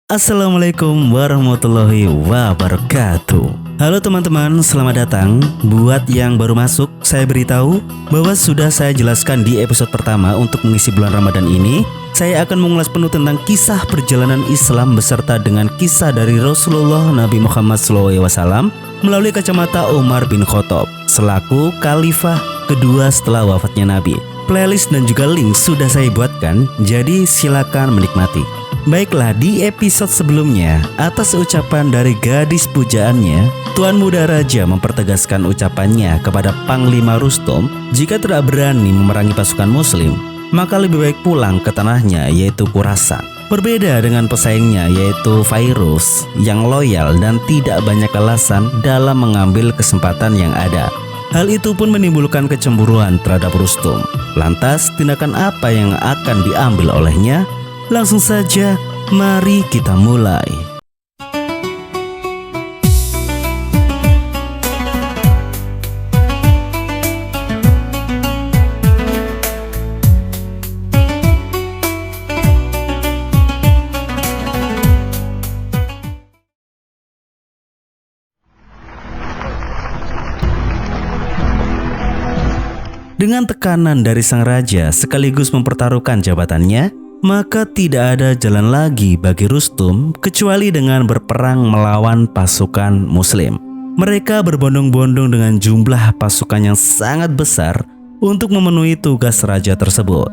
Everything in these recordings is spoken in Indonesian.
Assalamualaikum warahmatullahi wabarakatuh. Halo teman-teman, selamat datang. Buat yang baru masuk, saya beritahu bahwa sudah saya jelaskan di episode pertama untuk mengisi bulan Ramadan ini. Saya akan mengulas penuh tentang kisah perjalanan Islam beserta dengan kisah dari Rasulullah Nabi Muhammad SAW melalui kacamata Umar bin Khattab selaku khalifah kedua setelah wafatnya Nabi. Playlist dan juga link sudah saya buatkan, jadi silakan menikmati. Baiklah, di episode sebelumnya, atas ucapan dari gadis pujaannya, Tuan Muda Raja mempertegaskan ucapannya kepada Panglima Rustom, jika tidak berani memerangi pasukan muslim, maka lebih baik pulang ke tanahnya, yaitu Khurasan. Berbeda dengan pesaingnya, yaitu Fairuz, yang loyal dan tidak banyak alasan dalam mengambil kesempatan yang ada. Hal itu pun menimbulkan kecemburuan terhadap Rustom. Lantas, tindakan apa yang akan diambil olehnya? Langsung saja, mari kita mulai. Dengan tekanan dari sang raja sekaligus mempertaruhkan jabatannya, maka tidak ada jalan lagi bagi Rustum kecuali dengan berperang melawan pasukan muslim. Mereka berbondong-bondong dengan jumlah pasukan yang sangat besar untuk memenuhi tugas raja tersebut.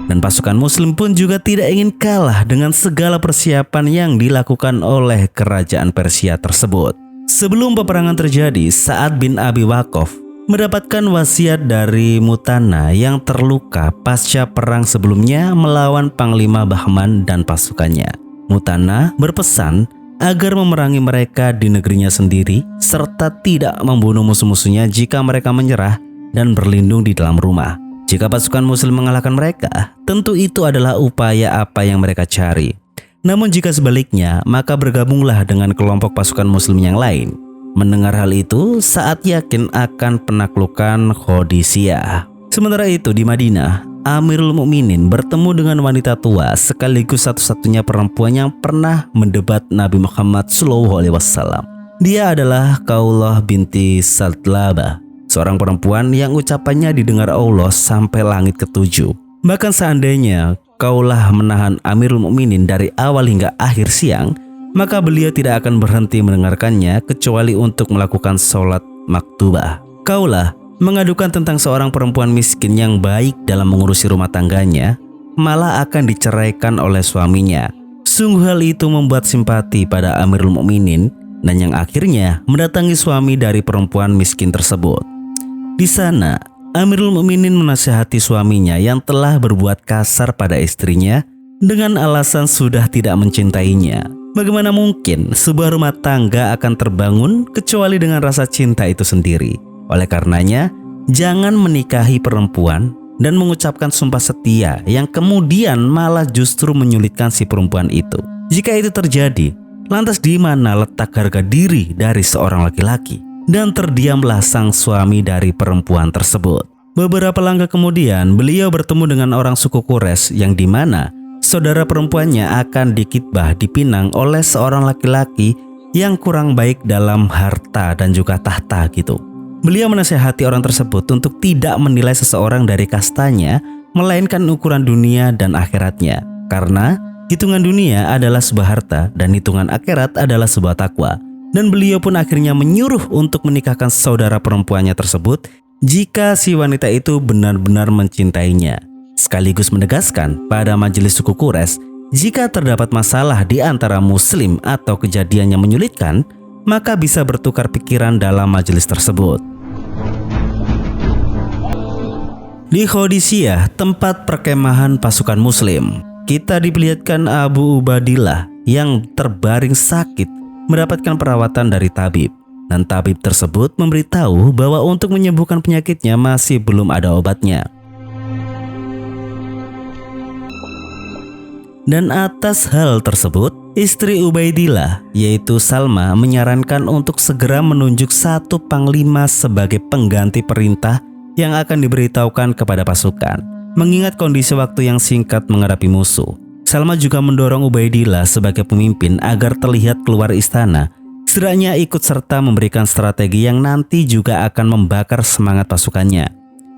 Dan pasukan muslim pun juga tidak ingin kalah dengan segala persiapan yang dilakukan oleh kerajaan Persia tersebut. Sebelum peperangan terjadi, Sa'ad bin Abi Waqqas mendapatkan wasiat dari Muthanna yang terluka pasca perang sebelumnya melawan Panglima Bahman dan pasukannya. Muthanna berpesan agar memerangi mereka di negerinya sendiri serta tidak membunuh musuh-musuhnya jika mereka menyerah dan berlindung di dalam rumah. Jika pasukan muslim mengalahkan mereka, tentu itu adalah upaya apa yang mereka cari. Namun jika sebaliknya, maka bergabunglah dengan kelompok pasukan muslim yang lain. Mendengar hal itu, Sa'ad yakin akan penaklukan Qadisiyah. Sementara itu di Madinah, Amirul Mukminin bertemu dengan wanita tua sekaligus satu-satunya perempuan yang pernah mendebat Nabi Muhammad SAW. Dia adalah Khawlah binti Saltlabah, seorang perempuan yang ucapannya didengar Allah sampai langit ketujuh. Bahkan seandainya Khawlah menahan Amirul Mukminin dari awal hingga akhir siang, maka beliau tidak akan berhenti mendengarkannya kecuali untuk melakukan sholat maktubah. Khawlah mengadukan tentang seorang perempuan miskin yang baik dalam mengurusi rumah tangganya, malah akan diceraikan oleh suaminya. Sungguh hal itu membuat simpati pada Amirul Mukminin dan yang akhirnya mendatangi suami dari perempuan miskin tersebut. Di sana, Amirul Mukminin menasihati suaminya yang telah berbuat kasar pada istrinya dengan alasan sudah tidak mencintainya. Bagaimana mungkin sebuah rumah tangga akan terbangun kecuali dengan rasa cinta itu sendiri? Oleh karenanya, jangan menikahi perempuan dan mengucapkan sumpah setia yang kemudian malah justru menyulitkan si perempuan itu. Jika itu terjadi, lantas di mana letak harga diri dari seorang laki-laki? Dan terdiamlah sang suami dari perempuan tersebut. Beberapa langkah kemudian, beliau bertemu dengan orang suku Quraisy yang dimana saudara perempuannya akan dikitbah dipinang oleh seorang laki-laki yang kurang baik dalam harta dan juga tahta gitu. Beliau menasihati orang tersebut untuk tidak menilai seseorang dari kastanya, melainkan ukuran dunia dan akhiratnya. Karena hitungan dunia adalah sebuah harta dan hitungan akhirat adalah sebuah takwa. Dan beliau pun akhirnya menyuruh untuk menikahkan saudara perempuannya tersebut jika si wanita itu benar-benar mencintainya. Sekaligus menegaskan pada majelis suku Quraisy, jika terdapat masalah di antara muslim atau kejadian yang menyulitkan, maka bisa bertukar pikiran dalam majelis tersebut. Di Qadisiyah, tempat perkemahan pasukan muslim, kita diperlihatkan Abu Ubadillah yang terbaring sakit mendapatkan perawatan dari tabib. Dan tabib tersebut memberitahu bahwa untuk menyembuhkan penyakitnya masih belum ada obatnya. Dan atas hal tersebut, istri Ubaidillah yaitu Salma menyarankan untuk segera menunjuk satu panglima sebagai pengganti perintah yang akan diberitahukan kepada pasukan. Mengingat kondisi waktu yang singkat menghadapi musuh, Salma juga mendorong Ubaidillah sebagai pemimpin agar terlihat keluar istana. Setidaknya ikut serta memberikan strategi yang nanti juga akan membakar semangat pasukannya.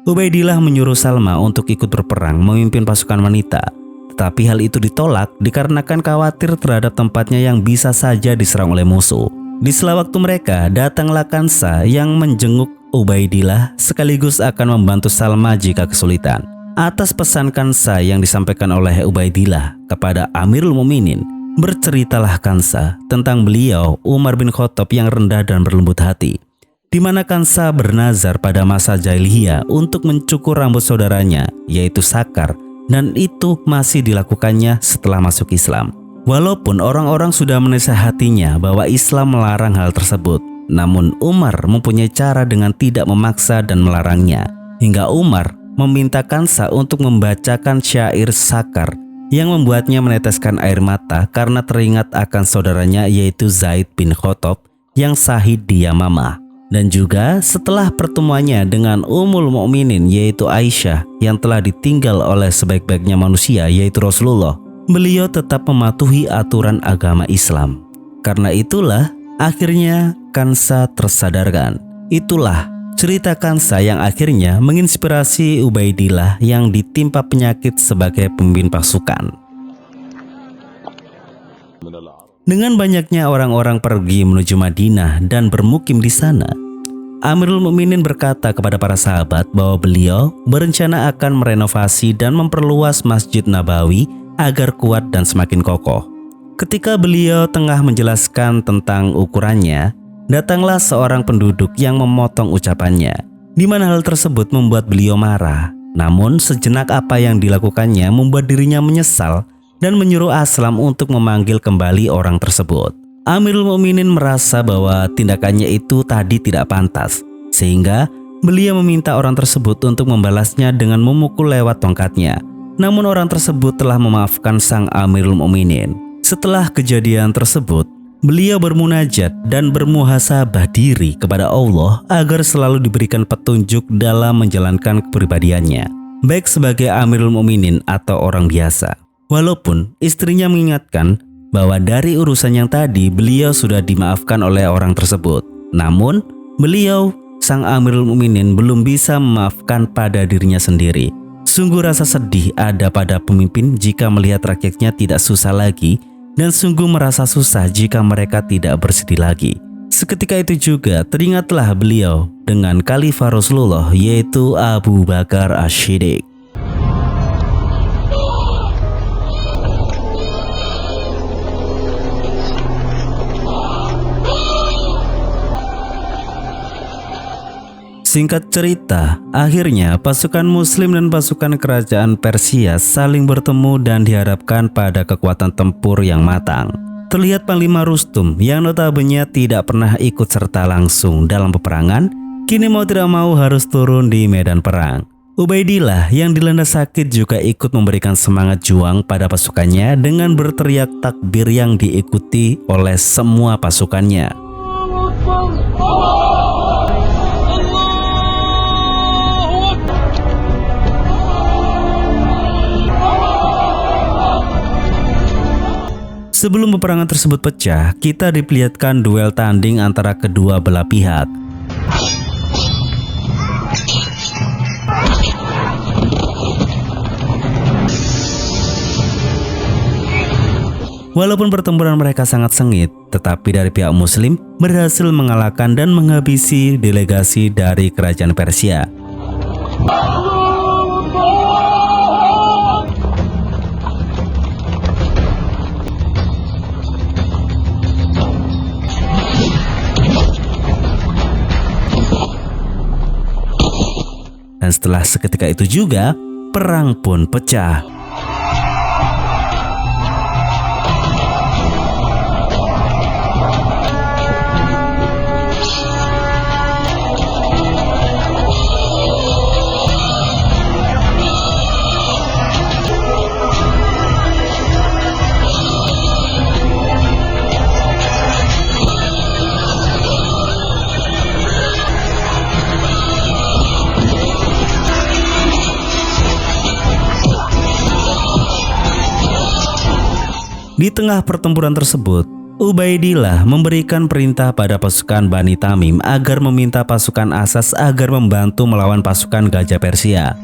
Ubaidillah menyuruh Salma untuk ikut berperang memimpin pasukan wanita. Tetapi hal itu ditolak dikarenakan khawatir terhadap tempatnya yang bisa saja diserang oleh musuh. Di sela waktu mereka, datanglah Kansa yang menjenguk Ubaidillah sekaligus akan membantu Salma jika kesulitan. Atas pesan Kansa yang disampaikan oleh Ubaidillah kepada Amirul Mukminin, berceritalah Kansa tentang beliau Umar bin Khattab yang rendah dan berlembut hati, di mana Kansa bernazar pada masa jahiliyah untuk mencukur rambut saudaranya yaitu Sakar, dan itu masih dilakukannya setelah masuk Islam. Walaupun orang-orang sudah menasihatinya bahwa Islam melarang hal tersebut, namun Umar mempunyai cara dengan tidak memaksa dan melarangnya, hingga Umar meminta Kansa untuk membacakan syair Sakar yang membuatnya meneteskan air mata karena teringat akan saudaranya yaitu Zaid bin Khattab yang syahid di Yamamah. Dan juga setelah pertemuannya dengan Ummul Mukminin yaitu Aisyah yang telah ditinggal oleh sebaik-baiknya manusia yaitu Rasulullah, beliau tetap mematuhi aturan agama Islam. Karena itulah akhirnya Kansa tersadarkan. Itulah cerita Kansa yang akhirnya menginspirasi Ubaidillah yang ditimpa penyakit sebagai pemimpin pasukan. Dengan banyaknya orang-orang pergi menuju Madinah dan bermukim di sana, Amirul Mukminin berkata kepada para sahabat bahwa beliau berencana akan merenovasi dan memperluas Masjid Nabawi agar kuat dan semakin kokoh. Ketika beliau tengah menjelaskan tentang ukurannya, datanglah seorang penduduk yang memotong ucapannya, di mana hal tersebut membuat beliau marah. Namun sejenak apa yang dilakukannya membuat dirinya menyesal dan menyuruh Aslam untuk memanggil kembali orang tersebut. Amirul Mukminin merasa bahwa tindakannya itu tadi tidak pantas, sehingga beliau meminta orang tersebut untuk membalasnya dengan memukul lewat tongkatnya. Namun orang tersebut telah memaafkan sang Amirul Mukminin. Setelah kejadian tersebut, beliau bermunajat dan bermuhasabah diri kepada Allah agar selalu diberikan petunjuk dalam menjalankan kepribadiannya, baik sebagai Amirul Mukminin atau orang biasa. Walaupun istrinya mengingatkan bahwa dari urusan yang tadi beliau sudah dimaafkan oleh orang tersebut, namun beliau, sang Amirul Mukminin, belum bisa memaafkan pada dirinya sendiri. Sungguh rasa sedih ada pada pemimpin jika melihat rakyatnya tidak susah lagi, dan sungguh merasa susah jika mereka tidak bersedih lagi. Seketika itu juga teringatlah beliau dengan Khalifah Rasulullah yaitu Abu Bakar As-Siddiq. Singkat cerita, akhirnya pasukan Muslim dan pasukan kerajaan Persia saling bertemu dan dihadapkan pada kekuatan tempur yang matang. Terlihat Panglima Rustum yang notabene tidak pernah ikut serta langsung dalam peperangan, kini mau tidak mau harus turun di medan perang. Ubaidillah yang dilanda sakit juga ikut memberikan semangat juang pada pasukannya dengan berteriak takbir yang diikuti oleh semua pasukannya. Sebelum peperangan tersebut pecah, kita diperlihatkan duel tanding antara kedua belah pihak. Walaupun pertempuran mereka sangat sengit, tetapi dari pihak Muslim berhasil mengalahkan dan menghabisi delegasi dari kerajaan Persia. Dan setelah seketika itu juga, perang pun pecah. Di tengah pertempuran tersebut, Ubaidillah memberikan perintah pada pasukan Bani Tamim agar meminta pasukan Asas agar membantu melawan pasukan Gajah Persia.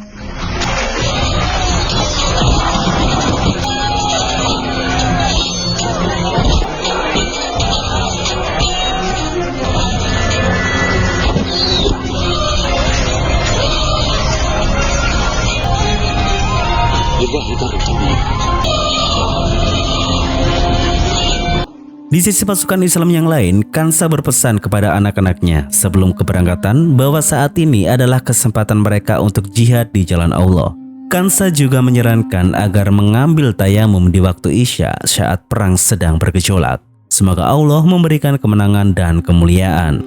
Di sisi pasukan Islam yang lain, Kansa berpesan kepada anak-anaknya sebelum keberangkatan bahwa saat ini adalah kesempatan mereka untuk jihad di jalan Allah. Kansa juga menyarankan agar mengambil tayamum di waktu Isya saat perang sedang bergejolak. Semoga Allah memberikan kemenangan dan kemuliaan.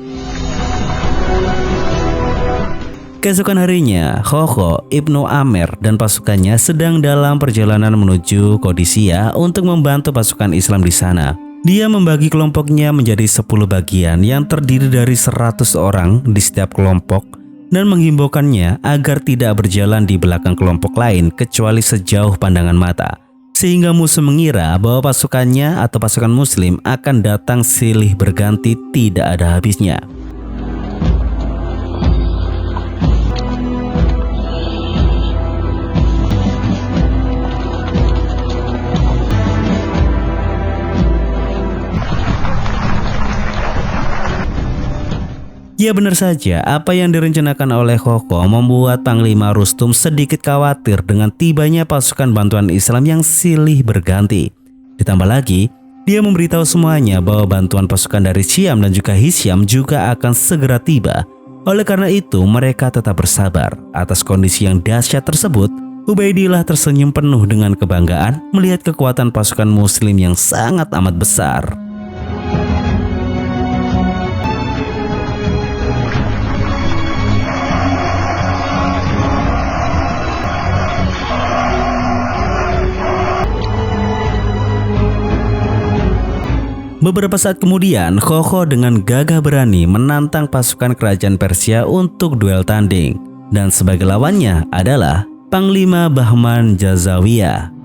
Keesokan harinya, Khokho, Ibnu Amer dan pasukannya sedang dalam perjalanan menuju Qadisiyah untuk membantu pasukan Islam di sana. Dia membagi kelompoknya menjadi 10 bagian yang terdiri dari 100 orang di setiap kelompok dan menghimbaukannya agar tidak berjalan di belakang kelompok lain kecuali sejauh pandangan mata, sehingga musuh mengira bahwa pasukannya atau pasukan muslim akan datang silih berganti tidak ada habisnya. Ya benar saja, apa yang direncanakan oleh Khokho membuat Panglima Rustum sedikit khawatir dengan tibanya pasukan bantuan Islam yang silih berganti. Ditambah lagi, dia memberitahu semuanya bahwa bantuan pasukan dari Syam dan juga Hisyam juga akan segera tiba. Oleh karena itu, mereka tetap bersabar. Atas kondisi yang dahsyat tersebut, Ubaidillah tersenyum penuh dengan kebanggaan melihat kekuatan pasukan muslim yang sangat amat besar. Beberapa saat kemudian, Khokho dengan gagah berani menantang pasukan kerajaan Persia untuk duel tanding. Dan sebagai lawannya adalah Panglima Bahman Jazawiyah.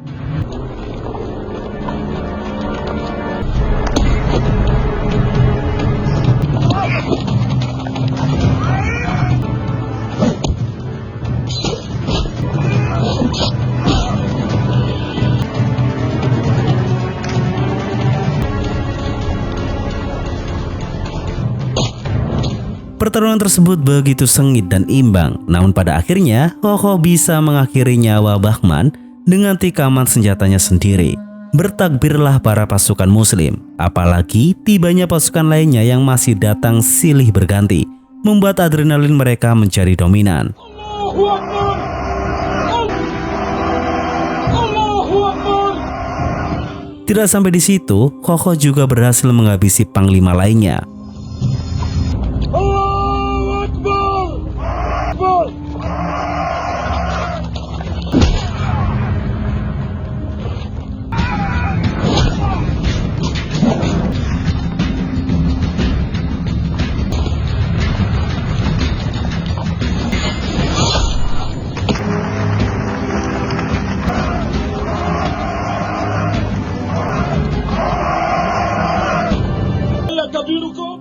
Pertarungan tersebut begitu sengit dan imbang, namun pada akhirnya Khokho bisa mengakhiri nyawa Bahman dengan tikaman senjatanya sendiri. Bertakbirlah para pasukan muslim, apalagi tibanya pasukan lainnya yang masih datang silih berganti, membuat adrenalin mereka menjadi dominan. Tidak sampai di situ, Khokho juga berhasil menghabisi panglima lainnya.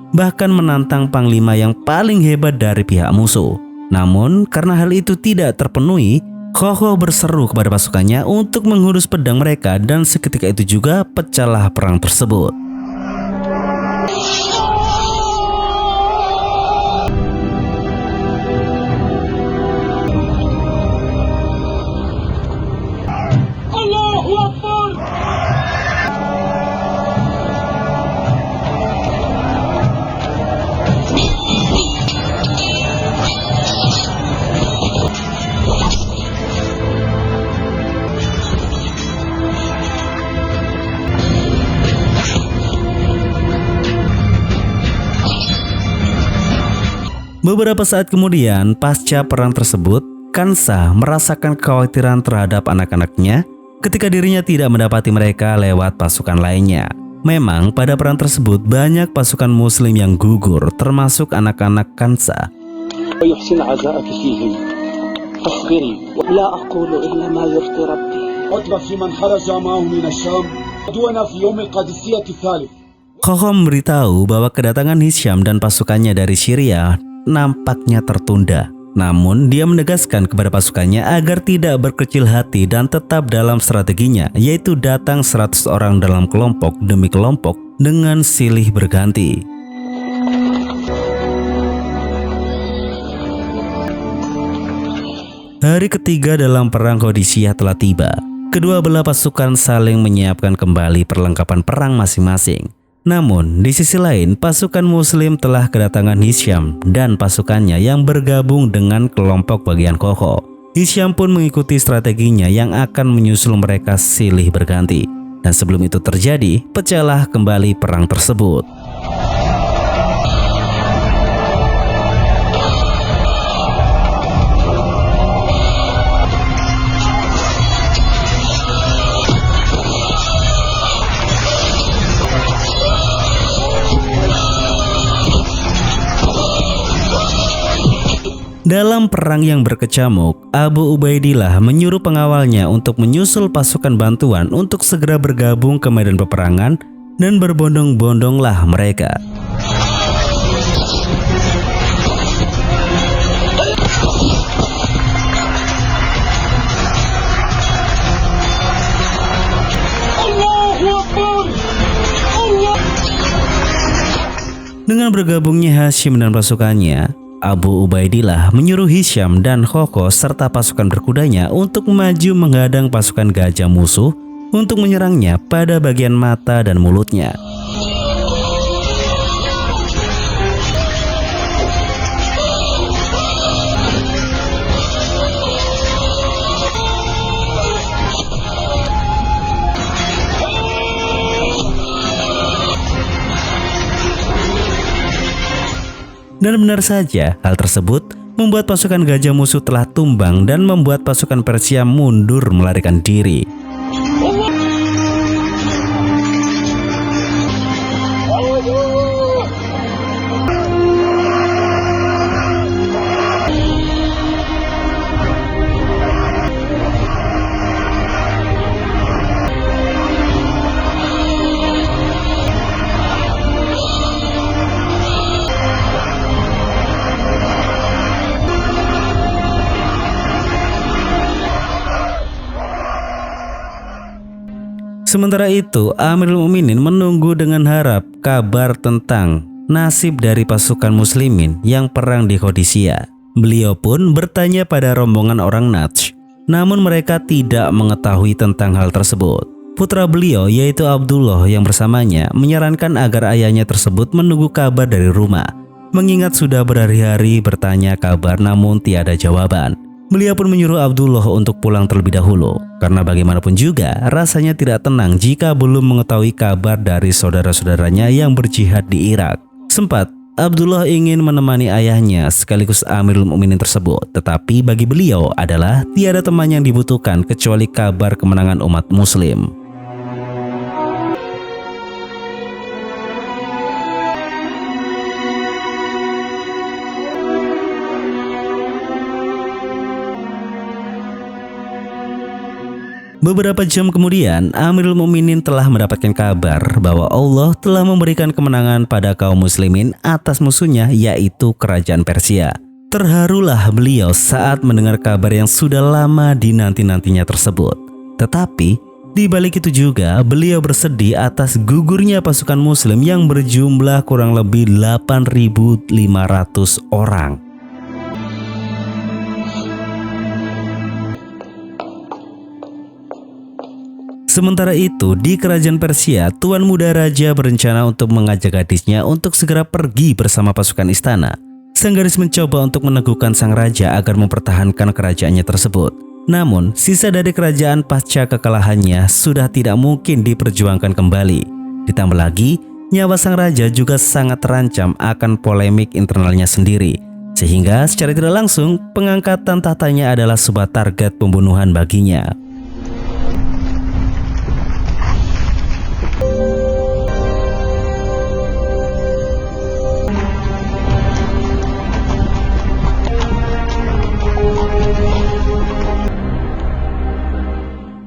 Bahkan menantang panglima yang paling hebat dari pihak musuh. Namun karena hal itu tidak terpenuhi, Khokho berseru kepada pasukannya untuk menghunus pedang mereka dan seketika itu juga pecahlah perang tersebut. Beberapa saat kemudian, pasca perang tersebut, Kansa merasakan kekhawatiran terhadap anak-anaknya ketika dirinya tidak mendapati mereka lewat pasukan lainnya. Memang pada perang tersebut banyak pasukan muslim yang gugur, termasuk anak-anak Kansa. Kokom memberitahu bahwa kedatangan Hisham dan pasukannya dari Syria nampaknya tertunda. Namun dia menegaskan kepada pasukannya agar tidak berkecil hati dan tetap dalam strateginya, yaitu datang 100 orang dalam kelompok demi kelompok dengan silih berganti. Hari ketiga dalam perang Qadisiyah telah tiba. Kedua belah pasukan saling menyiapkan kembali perlengkapan perang masing-masing. Namun, di sisi lain, pasukan Muslim telah kedatangan Hisham dan pasukannya yang bergabung dengan kelompok bagian Koko. Hisham pun mengikuti strateginya yang akan menyusul mereka silih berganti. Dan sebelum itu terjadi, pecahlah kembali perang tersebut. Dalam perang yang berkecamuk, Abu Ubaidillah menyuruh pengawalnya untuk menyusul pasukan bantuan untuk segera bergabung ke medan peperangan dan berbondong-bondonglah mereka. Dengan bergabungnya Hashim dan pasukannya, Abu Ubaidillah menyuruh Hisham dan Koko serta pasukan berkudanya untuk maju menghadang pasukan gajah musuh untuk menyerangnya pada bagian mata dan mulutnya. Dan benar saja, hal tersebut membuat pasukan gajah musuh telah tumbang dan membuat pasukan Persia mundur melarikan diri. Sementara itu, Amirul Mukminin menunggu dengan harap kabar tentang nasib dari pasukan muslimin yang perang di Qadisiyah. Beliau pun bertanya pada rombongan orang Najd, namun mereka tidak mengetahui tentang hal tersebut. Putra beliau yaitu Abdullah yang bersamanya menyarankan agar ayahnya tersebut menunggu kabar dari rumah, mengingat sudah berhari-hari bertanya kabar namun tiada jawaban. Beliau pun menyuruh Abdullah untuk pulang terlebih dahulu, karena bagaimanapun juga rasanya tidak tenang jika belum mengetahui kabar dari saudara-saudaranya yang berjihad di Irak. Sempat Abdullah ingin menemani ayahnya sekaligus Amirul Mukminin tersebut, tetapi bagi beliau adalah tiada teman yang dibutuhkan kecuali kabar kemenangan umat muslim. Beberapa jam kemudian, Amirul Mukminin telah mendapatkan kabar bahwa Allah telah memberikan kemenangan pada kaum muslimin atas musuhnya, yaitu kerajaan Persia. Terharulah beliau saat mendengar kabar yang sudah lama dinanti-nantinya tersebut. Tetapi, di balik itu juga beliau bersedih atas gugurnya pasukan muslim yang berjumlah kurang lebih 8.500 orang. Sementara itu, di kerajaan Persia, Tuan Muda Raja berencana untuk mengajak gadisnya untuk segera pergi bersama pasukan istana. Sang gadis mencoba untuk meneguhkan sang raja agar mempertahankan kerajaannya tersebut. Namun, sisa dari kerajaan pasca kekalahannya sudah tidak mungkin diperjuangkan kembali. Ditambah lagi, nyawa sang raja juga sangat terancam akan polemik internalnya sendiri. Sehingga secara tidak langsung, pengangkatan tahtanya adalah sebuah target pembunuhan baginya.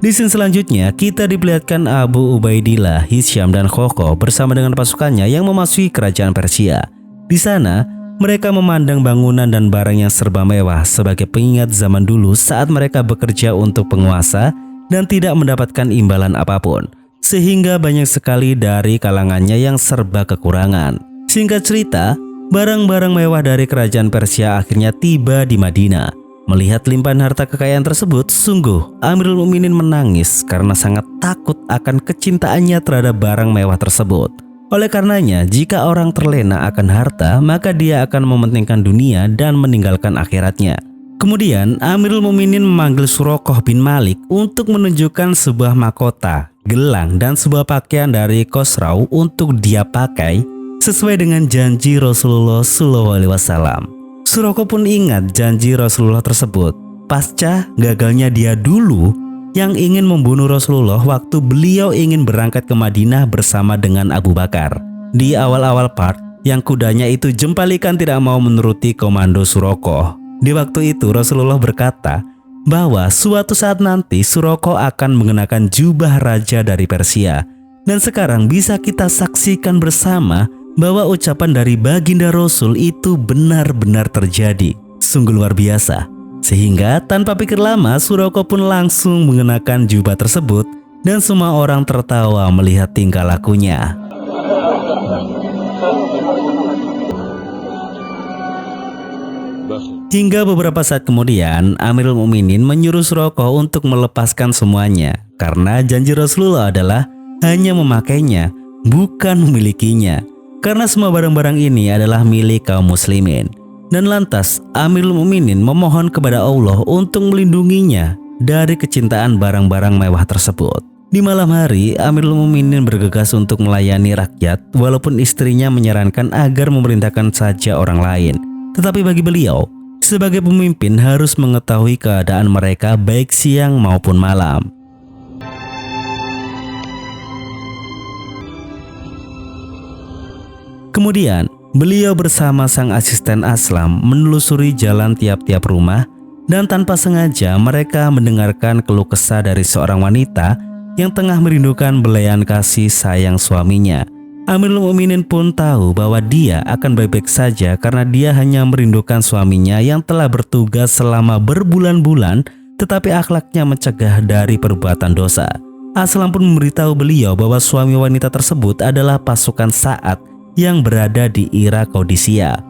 Di scene selanjutnya, kita diperlihatkan Abu Ubaidillah, Hisyam, dan Khokho bersama dengan pasukannya yang memasuki kerajaan Persia. Di sana, mereka memandang bangunan dan barang yang serba mewah sebagai pengingat zaman dulu saat mereka bekerja untuk penguasa dan tidak mendapatkan imbalan apapun. Sehingga banyak sekali dari kalangannya yang serba kekurangan. Singkat cerita, barang-barang mewah dari kerajaan Persia akhirnya tiba di Madinah. Melihat limpahan harta kekayaan tersebut, sungguh Amirul Mukminin menangis karena sangat takut akan kecintaannya terhadap barang mewah tersebut. Oleh karenanya, jika orang terlena akan harta, maka dia akan mementingkan dunia dan meninggalkan akhiratnya. Kemudian, Amirul Mukminin memanggil Suraqah bin Malik untuk menunjukkan sebuah mahkota, gelang, dan sebuah pakaian dari Khosraw untuk dia pakai sesuai dengan janji Rasulullah SAW. Suraqah pun ingat janji Rasulullah tersebut pasca gagalnya dia dulu yang ingin membunuh Rasulullah waktu beliau ingin berangkat ke Madinah bersama dengan Abu Bakar. Di awal-awal part, yang kudanya itu jempalikan tidak mau menuruti komando Suraqah. Di waktu itu Rasulullah berkata bahwa suatu saat nanti Suraqah akan mengenakan jubah raja dari Persia. Dan sekarang bisa kita saksikan bersama bahwa ucapan dari baginda Rasul itu benar-benar terjadi. Sungguh luar biasa. Sehingga tanpa pikir lama, Suraqah pun langsung mengenakan jubah tersebut dan semua orang tertawa melihat tingkah lakunya. Hingga beberapa saat kemudian, Amirul Mukminin menyuruh Suraqah untuk melepaskan semuanya karena janji Rasulullah adalah hanya memakainya, bukan memilikinya. Karena semua barang-barang ini adalah milik kaum muslimin. Dan lantas Amirul Mukminin memohon kepada Allah untuk melindunginya dari kecintaan barang-barang mewah tersebut. Di malam hari, Amirul Mukminin bergegas untuk melayani rakyat walaupun istrinya menyarankan agar memerintahkan saja orang lain. Tetapi bagi beliau, sebagai pemimpin harus mengetahui keadaan mereka baik siang maupun malam. Kemudian, beliau bersama sang asisten Aslam menelusuri jalan tiap-tiap rumah dan tanpa sengaja mereka mendengarkan keluh kesah dari seorang wanita yang tengah merindukan belayan kasih sayang suaminya. Amirul Mukminin pun tahu bahwa dia akan baik-baik saja karena dia hanya merindukan suaminya yang telah bertugas selama berbulan-bulan tetapi akhlaknya mencegah dari perbuatan dosa. Aslam pun memberitahu beliau bahwa suami wanita tersebut adalah pasukan Sa'ad yang berada di Irak Qadisiyah.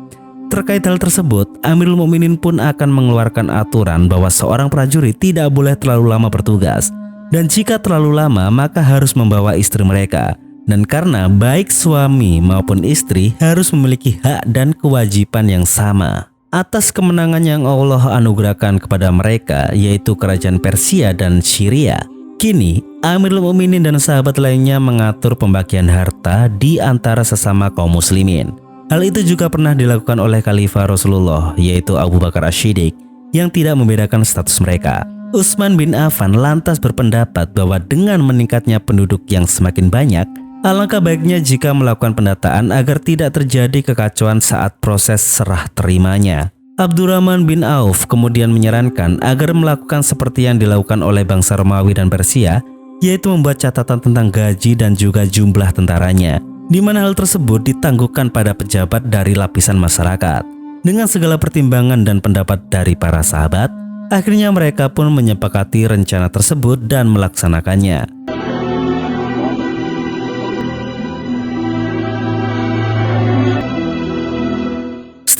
Terkait hal tersebut, Amirul Mukminin pun akan mengeluarkan aturan bahwa seorang prajurit tidak boleh terlalu lama bertugas, dan jika terlalu lama maka harus membawa istri mereka. Dan karena baik suami maupun istri harus memiliki hak dan kewajiban yang sama atas kemenangan yang Allah anugerahkan kepada mereka, yaitu kerajaan Persia dan Syria. Kini, Amirul Mukminin dan sahabat lainnya mengatur pembagian harta di antara sesama kaum muslimin. Hal itu juga pernah dilakukan oleh Khalifah Rasulullah, yaitu Abu Bakar As-Siddiq, yang tidak membedakan status mereka. Utsman bin Affan lantas berpendapat bahwa dengan meningkatnya penduduk yang semakin banyak, alangkah baiknya jika melakukan pendataan agar tidak terjadi kekacauan saat proses serah terimanya. Abdurrahman bin Auf kemudian menyarankan agar melakukan seperti yang dilakukan oleh bangsa Romawi dan Persia, yaitu membuat catatan tentang gaji dan juga jumlah tentaranya, di mana hal tersebut ditangguhkan pada pejabat dari lapisan masyarakat. Dengan segala pertimbangan dan pendapat dari para sahabat, akhirnya mereka pun menyepakati rencana tersebut dan melaksanakannya.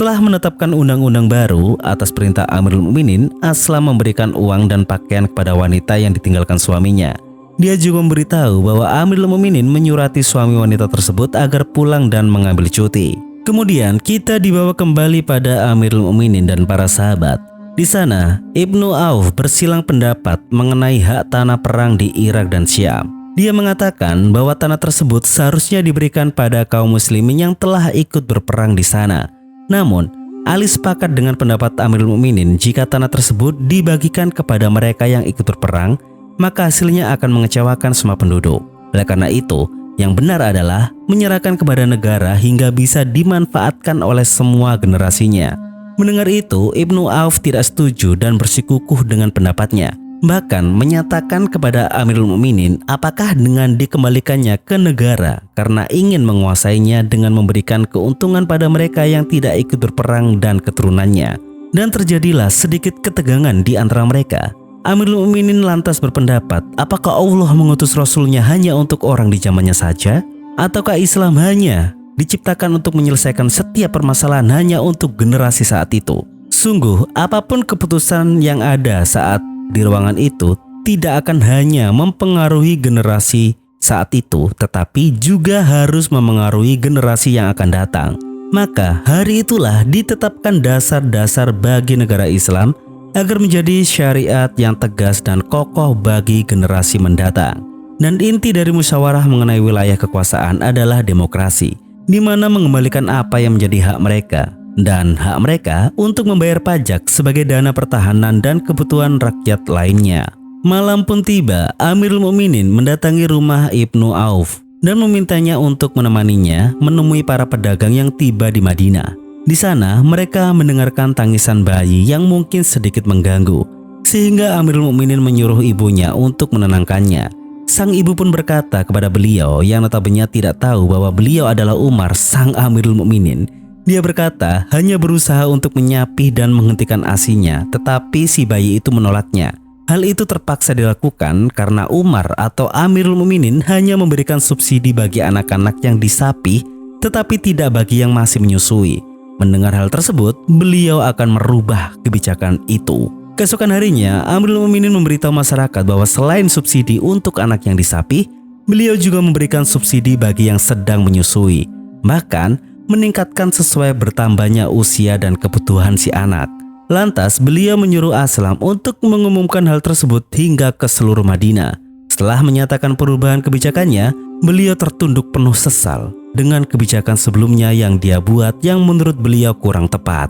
Setelah menetapkan undang-undang baru atas perintah Amirul Mukminin, Aslam memberikan uang dan pakaian kepada wanita yang ditinggalkan suaminya. Dia juga memberitahu bahwa Amirul Mukminin menyurati suami wanita tersebut agar pulang dan mengambil cuti. Kemudian kita dibawa kembali pada Amirul Mukminin dan para sahabat. Di sana, Ibnu Auf bersilang pendapat mengenai hak tanah perang di Irak dan Syam. Dia mengatakan bahwa tanah tersebut seharusnya diberikan pada kaum muslimin yang telah ikut berperang di sana. Namun, Ali sepakat dengan pendapat Amirul Mukminin jika tanah tersebut dibagikan kepada mereka yang ikut berperang, maka hasilnya akan mengecewakan semua penduduk. Oleh karena itu, yang benar adalah menyerahkan kepada negara hingga bisa dimanfaatkan oleh semua generasinya. Mendengar itu, Ibnu Auf tidak setuju dan bersikukuh dengan pendapatnya. Bahkan menyatakan kepada Amirul Mukminin apakah dengan dikembalikannya ke negara karena ingin menguasainya dengan memberikan keuntungan pada mereka yang tidak ikut berperang dan keturunannya. Dan terjadilah sedikit ketegangan di antara mereka. Amirul Mukminin lantas berpendapat, apakah Allah mengutus Rasulnya hanya untuk orang di zamannya saja? Ataukah Islam hanya diciptakan untuk menyelesaikan setiap permasalahan hanya untuk generasi saat itu? Sungguh, apapun keputusan yang ada saat di ruangan itu tidak akan hanya mempengaruhi generasi saat itu, tetapi juga harus memengaruhi generasi yang akan datang. Maka hari itulah ditetapkan dasar-dasar bagi negara Islam agar menjadi syariat yang tegas dan kokoh bagi generasi mendatang. Dan inti dari musyawarah mengenai wilayah kekuasaan adalah demokrasi, di mana mengembalikan apa yang menjadi hak mereka dan hak mereka untuk membayar pajak sebagai dana pertahanan dan kebutuhan rakyat lainnya. Malam pun tiba, Amirul Mukminin mendatangi rumah Ibnu Auf dan memintanya untuk menemaninya menemui para pedagang yang tiba di Madinah. Di sana mereka mendengarkan tangisan bayi yang mungkin sedikit mengganggu, sehingga Amirul Mukminin menyuruh ibunya untuk menenangkannya. Sang ibu pun berkata kepada beliau yang notabene tidak tahu bahwa beliau adalah Umar, sang Amirul Mukminin. Dia berkata hanya berusaha untuk menyapih dan menghentikan ASInya, tetapi si bayi itu menolaknya. Hal itu terpaksa dilakukan karena Umar atau Amirul Mukminin hanya memberikan subsidi bagi anak-anak yang disapih, tetapi tidak bagi yang masih menyusui. Mendengar hal tersebut, beliau akan merubah kebijakan itu. Keesokan harinya, Amirul Mukminin memberitahu masyarakat bahwa selain subsidi untuk anak yang disapih, beliau juga memberikan subsidi bagi yang sedang menyusui. Bahkan, meningkatkan sesuai bertambahnya usia dan kebutuhan si anak. Lantas beliau menyuruh Aslam untuk mengumumkan hal tersebut hingga ke seluruh Madinah. Setelah menyatakan perubahan kebijakannya, beliau tertunduk penuh sesal dengan kebijakan sebelumnya yang dia buat yang menurut beliau kurang tepat.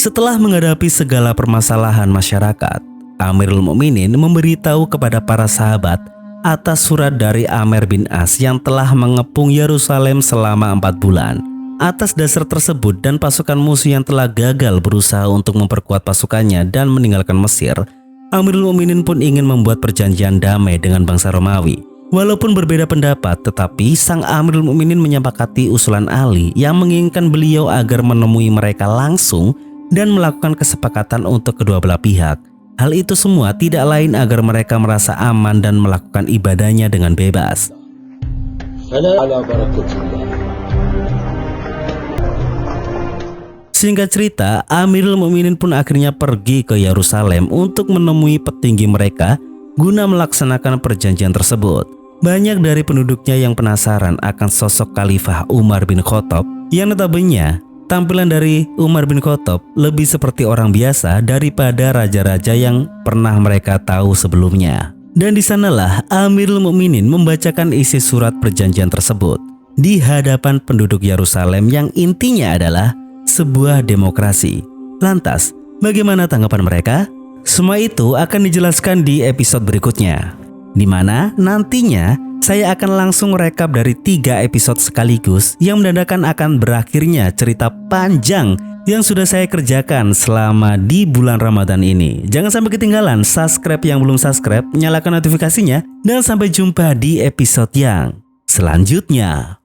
Setelah menghadapi segala permasalahan masyarakat, Amirul Mukminin memberitahu kepada para sahabat atas surat dari Amr bin As yang telah mengepung Yerusalem selama 4 bulan. Atas dasar tersebut dan pasukan musuh yang telah gagal berusaha untuk memperkuat pasukannya dan meninggalkan Mesir, Amirul Mukminin pun ingin membuat perjanjian damai dengan bangsa Romawi. Walaupun berbeda pendapat, tetapi sang Amirul Mukminin menyepakati usulan Ali yang menginginkan beliau agar menemui mereka langsung dan melakukan kesepakatan untuk kedua belah pihak. Hal itu semua tidak lain agar mereka merasa aman dan melakukan ibadahnya dengan bebas. Singkat cerita, Amirul Mukminin pun akhirnya pergi ke Yerusalem untuk menemui petinggi mereka guna melaksanakan perjanjian tersebut. Banyak dari penduduknya yang penasaran akan sosok Khalifah Umar bin Khattab yang notabene tampilan dari Umar bin Khattab lebih seperti orang biasa daripada raja-raja yang pernah mereka tahu sebelumnya. Dan di sanalah Amirul Mukminin membacakan isi surat perjanjian tersebut di hadapan penduduk Yerusalem yang intinya adalah sebuah demokrasi. Lantas, bagaimana tanggapan mereka? Semua itu akan dijelaskan di episode berikutnya, di mana nantinya saya akan langsung rekap dari 3 episode sekaligus yang menandakan akan berakhirnya cerita panjang yang sudah saya kerjakan selama di bulan Ramadan ini. Jangan sampai ketinggalan, subscribe yang belum subscribe, nyalakan notifikasinya, dan sampai jumpa di episode yang selanjutnya.